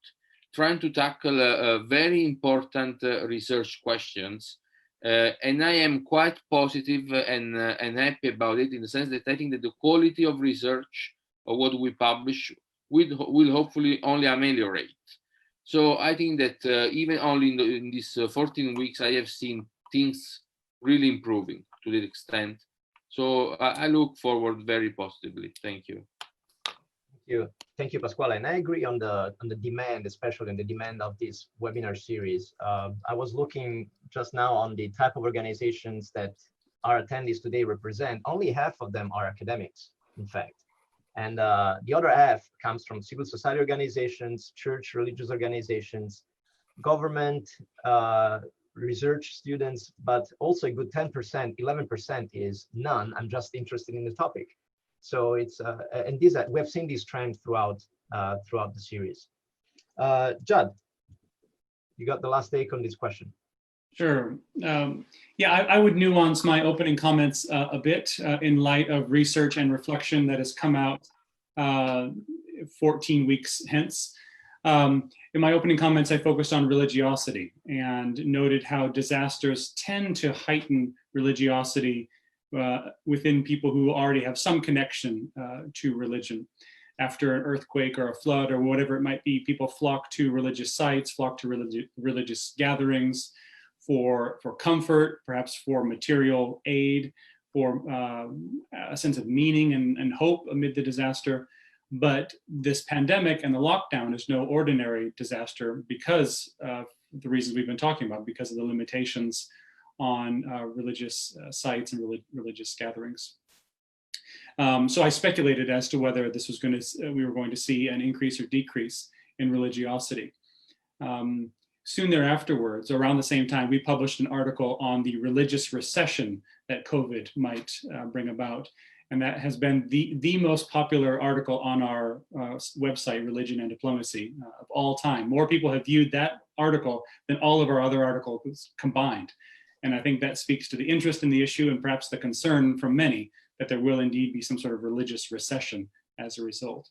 trying to tackle very important research questions. And I am quite positive and happy about it, in the sense that I think that the quality of research of what we publish will hopefully only ameliorate. So I think that even only in these 14 weeks, I have seen things really improving to that extent. So I look forward very positively. Thank you. Thank you, Pasquale. And I agree on the demand, especially on the demand of this webinar series. I was looking just now on the type of organizations that our attendees today represent. Only half of them are academics, in fact. And the other half comes from civil society organizations, church, religious organizations, government, research students, but also a good 10%, 11% is none. I'm just interested in the topic. So it's and these we have seen this trend throughout the series. Judd, you got the last take on this question. Sure. Yeah, I would nuance my opening comments a bit in light of research and reflection that has come out 14 weeks hence. In my opening comments, I focused on religiosity and noted how disasters tend to heighten religiosity within people who already have some connection to religion. After an earthquake or a flood or whatever it might be, people flock to religious sites, flock to religious gatherings for comfort, perhaps for material aid, for a sense of meaning and hope amid the disaster. But this pandemic and the lockdown is no ordinary disaster because of the reasons we've been talking about, because of the limitations on religious sites and religious gatherings. So I speculated as to whether this was we were going to see an increase or decrease in religiosity. Soon thereafterwards, around the same time, we published an article on the religious recession that COVID might bring about. And that has been the most popular article on our website, Religion and Diplomacy, of all time. More people have viewed that article than all of our other articles combined. And I think that speaks to the interest in the issue and perhaps the concern from many that there will indeed be some sort of religious recession as a result.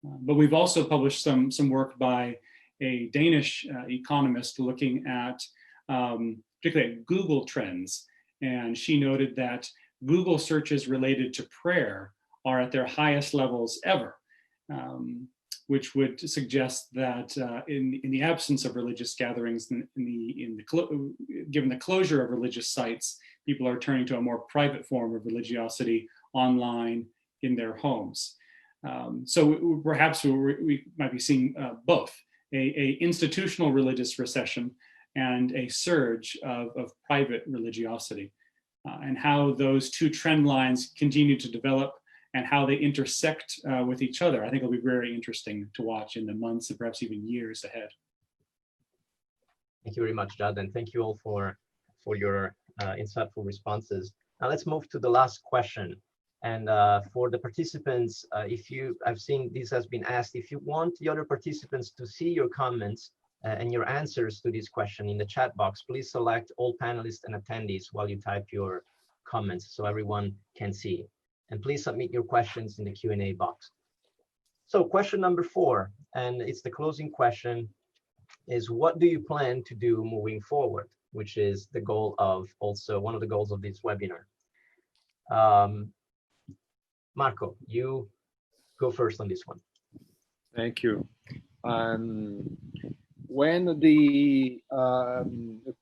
But we've also published some work by a Danish economist looking at particularly at Google trends. And she noted that Google searches related to prayer are at their highest levels ever, which would suggest that in the absence of religious gatherings, given the closure of religious sites, people are turning to a more private form of religiosity online in their homes. So perhaps we might be seeing both a institutional religious recession and a surge of private religiosity. And how those two trend lines continue to develop and how they intersect with each other, I think will be very interesting to watch in the months and perhaps even years ahead. Thank you very much, Judd, and thank you all for your insightful responses. Now let's move to the last question. And for the participants, I've seen this has been asked, if you want the other participants to see your comments and your answers to this question in the chat box, please select all panelists and attendees while you type your comments so everyone can see. And please submit your questions in the Q&A box. So question number 4, and it's the closing question, is what do you plan to do moving forward? Which is the goal of one of the goals of this webinar. Marco, you go first on this one. Thank you. When the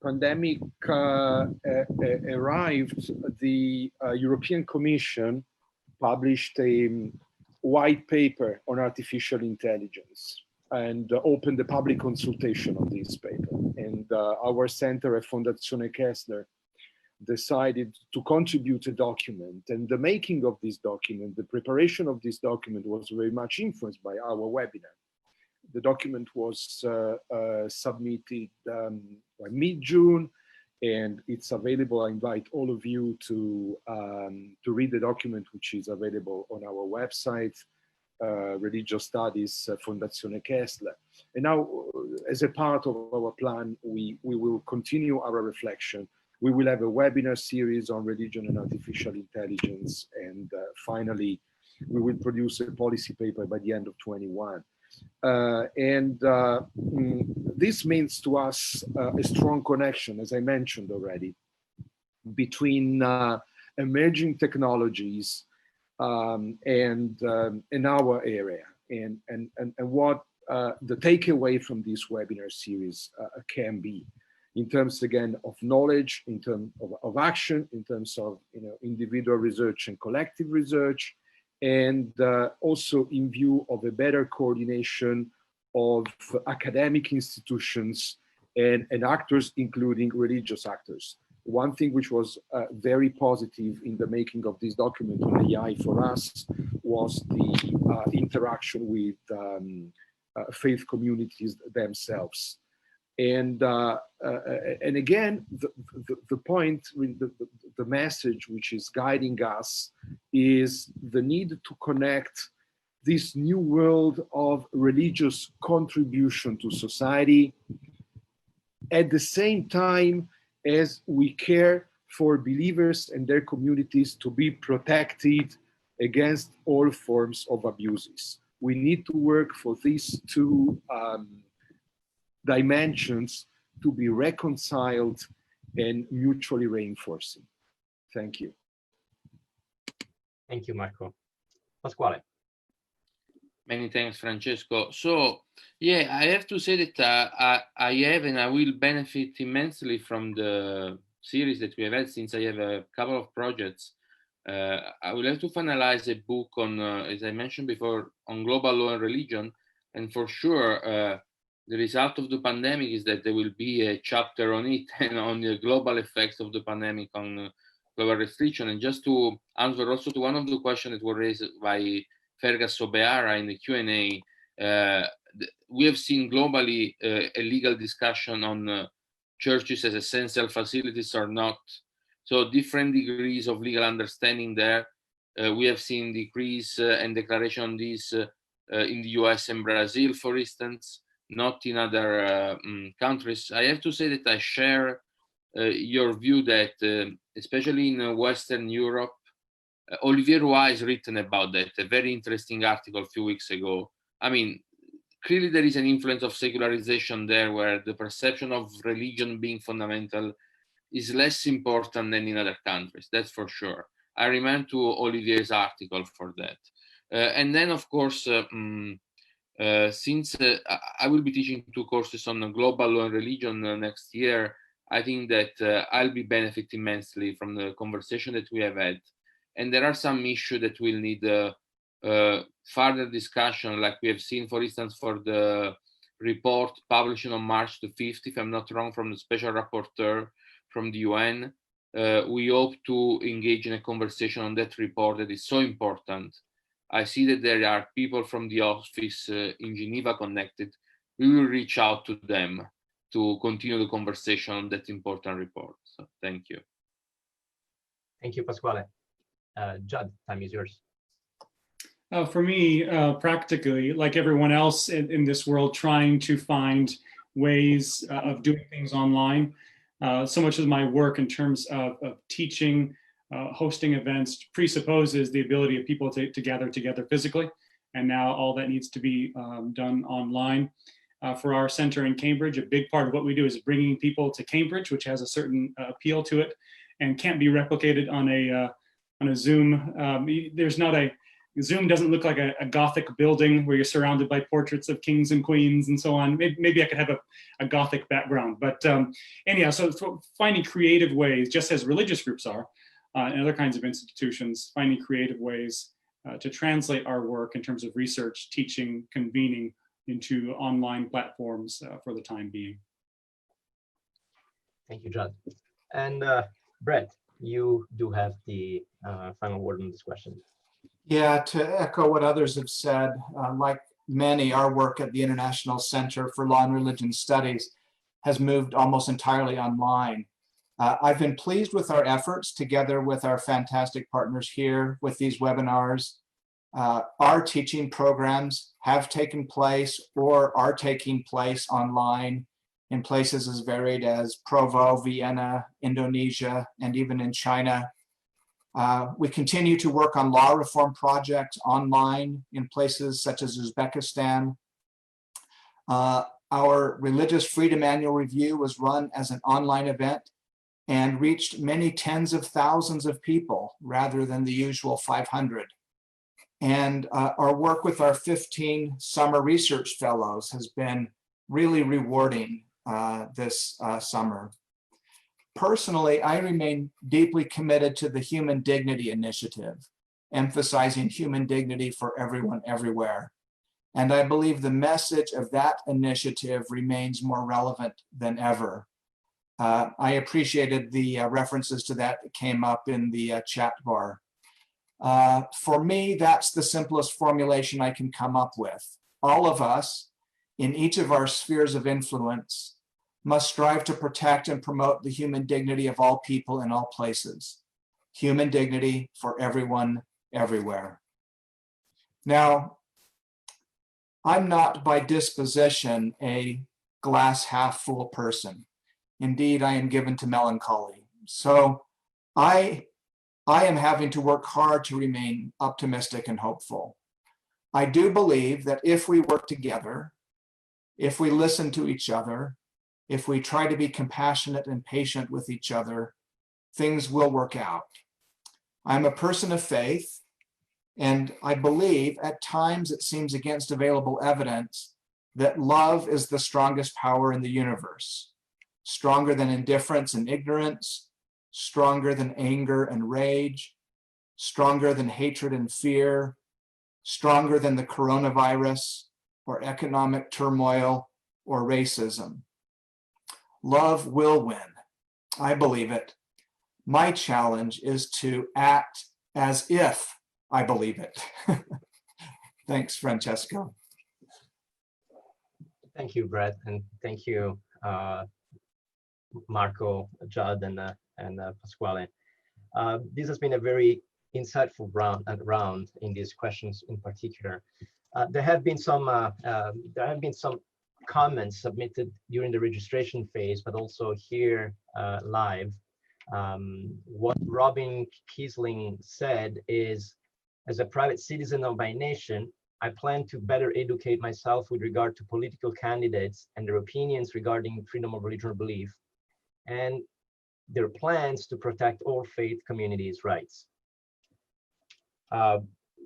pandemic arrived, the European Commission published a white paper on artificial intelligence and opened a public consultation on this paper. And our center at Fundação Kessler decided to contribute a document. And the making of this document, the preparation of this document was very much influenced by our webinar. The document was submitted by mid-June, and it's available. I invite all of you to read the document, which is available on our website, Religious Studies Fundação Kessler. And now, as a part of our plan, we will continue our reflection. We will have a webinar series on religion and artificial intelligence, and finally, we will produce a policy paper by the end of 21. This means to us a strong connection, as I mentioned already, between emerging technologies and our area, and what the takeaway from this webinar series can be, in terms again of knowledge, in terms of action, in terms of individual research and collective research, and also in view of a better coordination of academic institutions and actors, including religious actors. One thing which was very positive in the making of this document on AI for us was the interaction with faith communities themselves. And again, the point, the message which is guiding us is the need to connect this new world of religious contribution to society at the same time as we care for believers and their communities to be protected against all forms of abuses. We need to work for these two dimensions to be reconciled and mutually reinforcing. Thank you. Thank you, Marco. Pasquale. Many thanks, Francesco. So, yeah, I have to say that I have and I will benefit immensely from the series that we have had, since I have a couple of projects. I will have to finalize a book on, as I mentioned before, on global law and religion. And for sure, the result of the pandemic is that there will be a chapter on it and on the global effects of the pandemic on global restriction. And just to answer also to one of the questions that were raised by Vargas Sobeara in the Q&A, we have seen globally a legal discussion on churches as essential facilities or not. So different degrees of legal understanding there. We have seen decrees and declaration on this in the US and Brazil, for instance, not in other countries. I have to say that I share your view that, especially in Western Europe, Olivier Roy has written about that, a very interesting article a few weeks ago. I mean, clearly there is an influence of secularization there, where the perception of religion being fundamental is less important than in other countries, that's for sure. I remind to Olivier's article for that. And then, of course, since I will be teaching 2 courses on global law and religion next year, I think that I'll be benefiting immensely from the conversation that we have had. And there are some issues that will need further discussion, like we have seen, for instance, for the report published on March the 5th, if I'm not wrong, from the special rapporteur from the UN. We hope to engage in a conversation on that report that is so important. I see that there are people from the office in Geneva connected. We will reach out to them to continue the conversation on that important report. So thank you. Thank you, Pasquale. Judd, time is yours. For me, practically, like everyone else in this world, trying to find ways of doing things online. So much of my work in terms of teaching, hosting events presupposes the ability of people to gather together physically. And now all that needs to be done online. For our center in Cambridge, a big part of what we do is bringing people to Cambridge, which has a certain appeal to it and can't be replicated on a Zoom. There's not a, Zoom doesn't look like a Gothic building where you're surrounded by portraits of kings and queens and so on. Maybe I could have a Gothic background, but anyhow, so finding creative ways, just as religious groups are, and other kinds of institutions, finding creative ways to translate our work in terms of research, teaching, convening into online platforms for the time being. Thank you, Judd. And Brett, you do have the final word on this question. Yeah, to echo what others have said, like many, our work at the International Center for Law and Religion Studies has moved almost entirely online. I've been pleased with our efforts together with our fantastic partners here with these webinars. Our teaching programs have taken place or are taking place online in places as varied as Provo, Vienna, Indonesia, and even in China. We continue to work on law reform projects online in places such as Uzbekistan. Our Religious Freedom Annual Review was run as an online event and reached many tens of thousands of people rather than the usual 500. And our work with our 15 summer research fellows has been really rewarding this summer. Personally, I remain deeply committed to the Human Dignity Initiative, emphasizing human dignity for everyone, everywhere. And I believe the message of that initiative remains more relevant than ever. I appreciated the references to that came up in the chat bar. For me, that's the simplest formulation I can come up with. All of us, in each of our spheres of influence, must strive to protect and promote the human dignity of all people in all places. Human dignity for everyone, everywhere. Now, I'm not by disposition a glass half full person. Indeed, I am given to melancholy. So I am having to work hard to remain optimistic and hopeful. I do believe that if we work together, if we listen to each other, if we try to be compassionate and patient with each other, things will work out. I'm a person of faith, and I believe at times it seems against available evidence that love is the strongest power in the universe, stronger than indifference and ignorance, stronger than anger and rage, stronger than hatred and fear, stronger than the coronavirus or economic turmoil or racism. Love will win. I believe it. My challenge is to act as if I believe it. Thanks, Francesco. Thank you, Brett, and thank you, Marco, Judd, and Pasquale. This has been a very insightful round in these questions in particular. There have been some comments submitted during the registration phase, but also here live. What Robin Kiesling said is, as a private citizen of my nation, I plan to better educate myself with regard to political candidates and their opinions regarding freedom of religion or belief, and their plans to protect all faith communities' rights.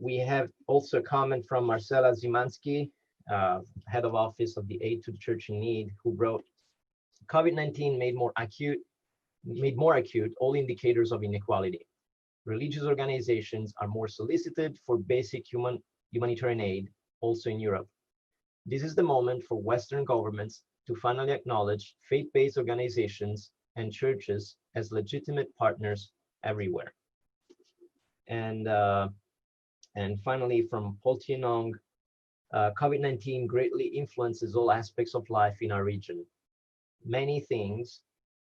We have also a comment from Marcela Zimanski, head of office of the Aid to the Church in Need, who wrote, COVID-19 made more acute all indicators of inequality. Religious organizations are more solicited for basic humanitarian aid, also in Europe. This is the moment for Western governments to finally acknowledge faith-based organizations and churches as legitimate partners everywhere. And finally, from Paul Tianong, COVID-19 greatly influences all aspects of life in our region. Many things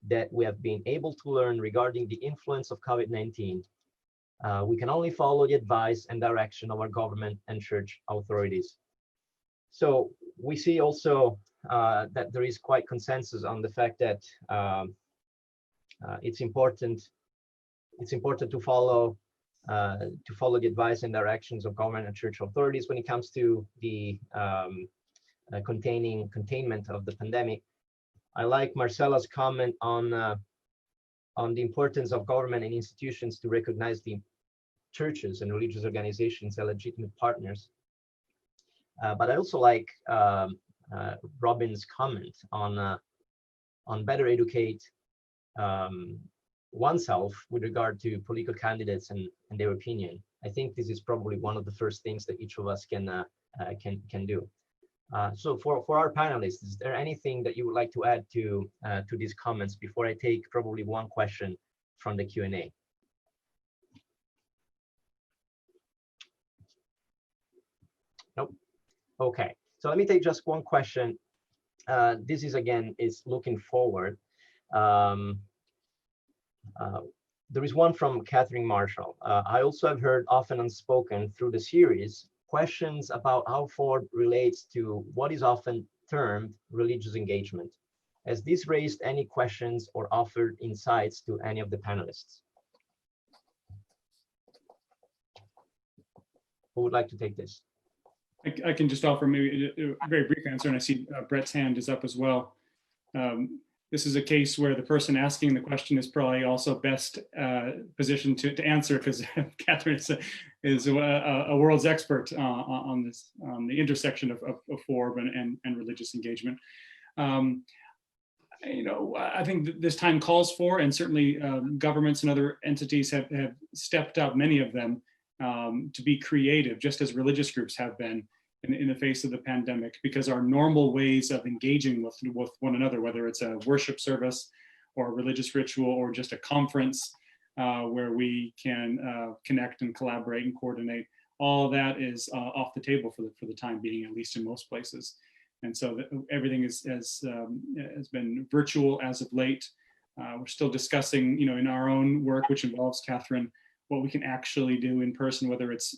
that we have been able to learn regarding the influence of COVID-19, we can only follow the advice and direction of our government and church authorities. So we see also that there is quite consensus on the fact that it's important to follow the advice and directions of government and church authorities when it comes to the containment of the pandemic. I like Marcela's comment on the importance of government and institutions to recognize the churches and religious organizations as legitimate partners. But I also like Robin's comment on better educate oneself with regard to political candidates and their opinion. I think this is probably one of the first things that each of us can do. So for our panelists, is there anything that you would like to add to these comments before I take probably one question from the Q&A? Nope. Okay, so let me take just one question. This is looking forward. There is one from Catherine Marshall. I also have heard often unspoken through the CIRIS questions about how Ford relates to what is often termed religious engagement. Has this raised any questions or offered insights to any of the panelists? Who would like to take this? I can just offer maybe a very brief answer, and I see Brett's hand is up as well. This is a case where the person asking the question is probably also best positioned to answer, because Catherine is a world's expert on this, on the intersection of FORB and religious engagement. You know, I think this time calls for, and certainly governments and other entities have stepped up, many of them, to be creative, just as religious groups have been in the face of the pandemic, because our normal ways of engaging with one another, whether it's a worship service or a religious ritual or just a conference where we can connect and collaborate and coordinate, all of that is off the table for the time being, at least in most places. And so everything has been virtual as of late. We're still discussing, you know, in our own work, which involves Catherine, what we can actually do in person, whether it's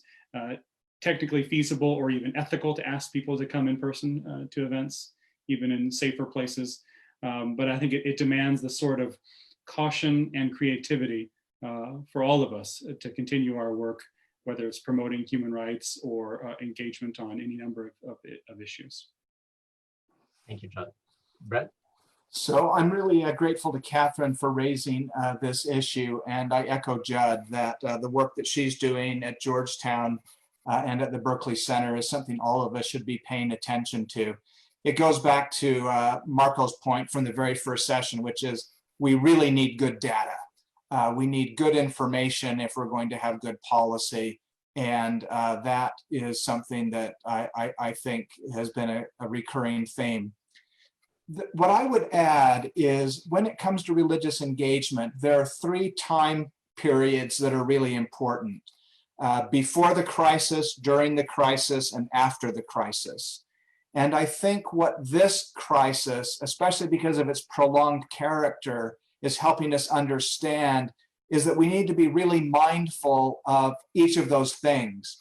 technically feasible or even ethical to ask people to come in person to events, even in safer places. But I think it demands the sort of caution and creativity for all of us to continue our work, whether it's promoting human rights or engagement on any number of issues. Thank you, Judd. Brett? So I'm really grateful to Catherine for raising this issue, and I echo Judd that the work that she's doing at Georgetown and at the Berkeley Center is something all of us should be paying attention to. It goes back to Marco's point from the very first session, which is we really need good data. We need good information if we're going to have good policy, and that is something that I think has been a recurring theme. What I would add is when it comes to religious engagement, there are 3 time periods that are really important. Before the crisis, during the crisis, and after the crisis. And I think what this crisis, especially because of its prolonged character, is helping us understand is that we need to be really mindful of each of those things.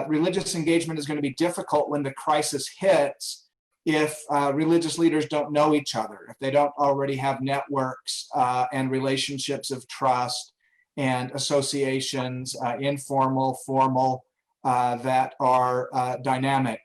Religious engagement is going to be difficult when the crisis hits if religious leaders don't know each other, if they don't already have networks and relationships of trust and associations, informal, formal, that are dynamic.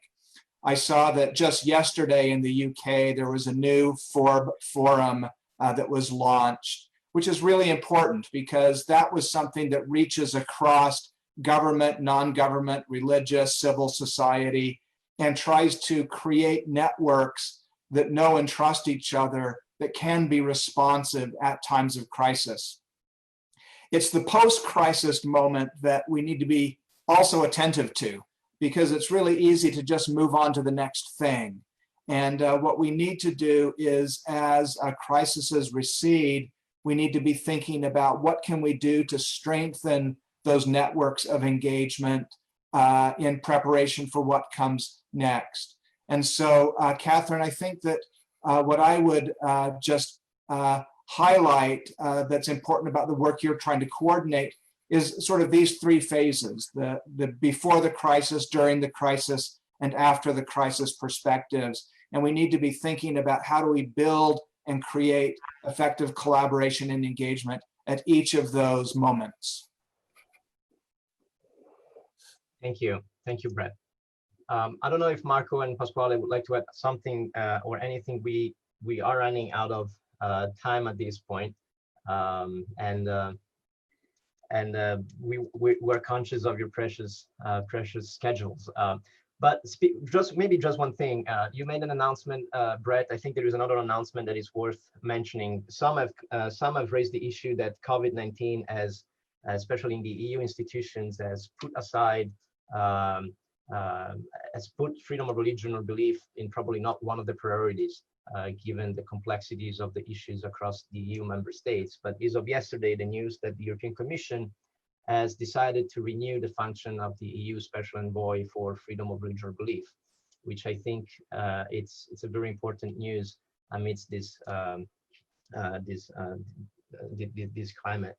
I saw that just yesterday in the UK, there was a new forum that was launched, which is really important because that was something that reaches across government, non-government, religious, civil society, and tries to create networks that know and trust each other that can be responsive at times of crisis. It's the post-crisis moment that we need to be also attentive to, because it's really easy to just move on to the next thing. And what we need to do is, as crises recede, we need to be thinking about what can we do to strengthen those networks of engagement in preparation for what comes next. And so, Catherine, I think that what I would just highlight that's important about the work you're trying to coordinate is sort of these 3 phases, the before the crisis, during the crisis, and after the crisis perspectives. And we need to be thinking about how do we build and create effective collaboration and engagement at each of those moments. Thank you. Thank you, Brett. I don't know if Marco and Pasquale would like to add something or anything. We are running out of time at this point. We're conscious of your precious schedules. But maybe just one thing. You made an announcement, Brett. I think there is another announcement that is worth mentioning. Some have raised the issue that COVID-19, especially in the EU institutions, has put aside, has put freedom of religion or belief in probably not one of the priorities, given the complexities of the issues across the EU member states. But as of yesterday, the news that the European Commission has decided to renew the function of the EU Special Envoy for Freedom of Religion or Belief, which I think it's a very important news amidst this this climate.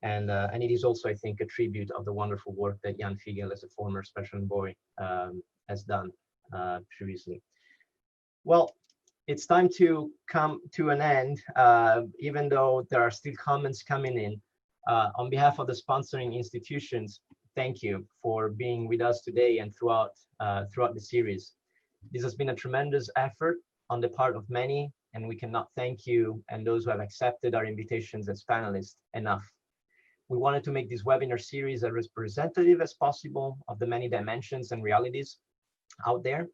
And it is also, I think, a tribute of the wonderful work that Jan Figel, as a former Special Envoy, has done previously. Well, it's time to come to an end, even though there are still comments coming in. On behalf of the sponsoring institutions, thank you for being with us today and throughout the series. This has been a tremendous effort on the part of many, and we cannot thank you and those who have accepted our invitations as panelists enough. We wanted to make this webinar series as representative as possible of the many dimensions and realities out there.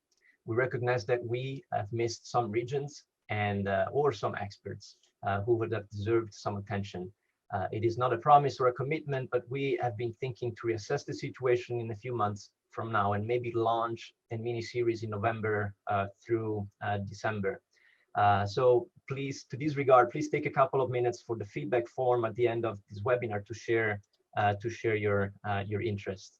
We recognize that we have missed some regions and or some experts who would have deserved some attention. It is not a promise or a commitment, but we have been thinking to reassess the situation in a few months from now and maybe launch a mini series in November through December. So please, to this regard, please take a couple of minutes for the feedback form at the end of this webinar to share your interest.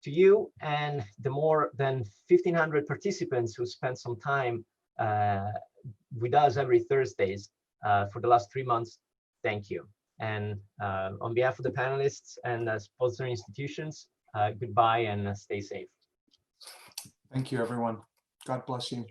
To you and the more than 1,500 participants who spent some time with us every Thursdays for the last 3 months, thank you. And on behalf of the panelists and sponsor institutions, goodbye and stay safe. Thank you, everyone. God bless you.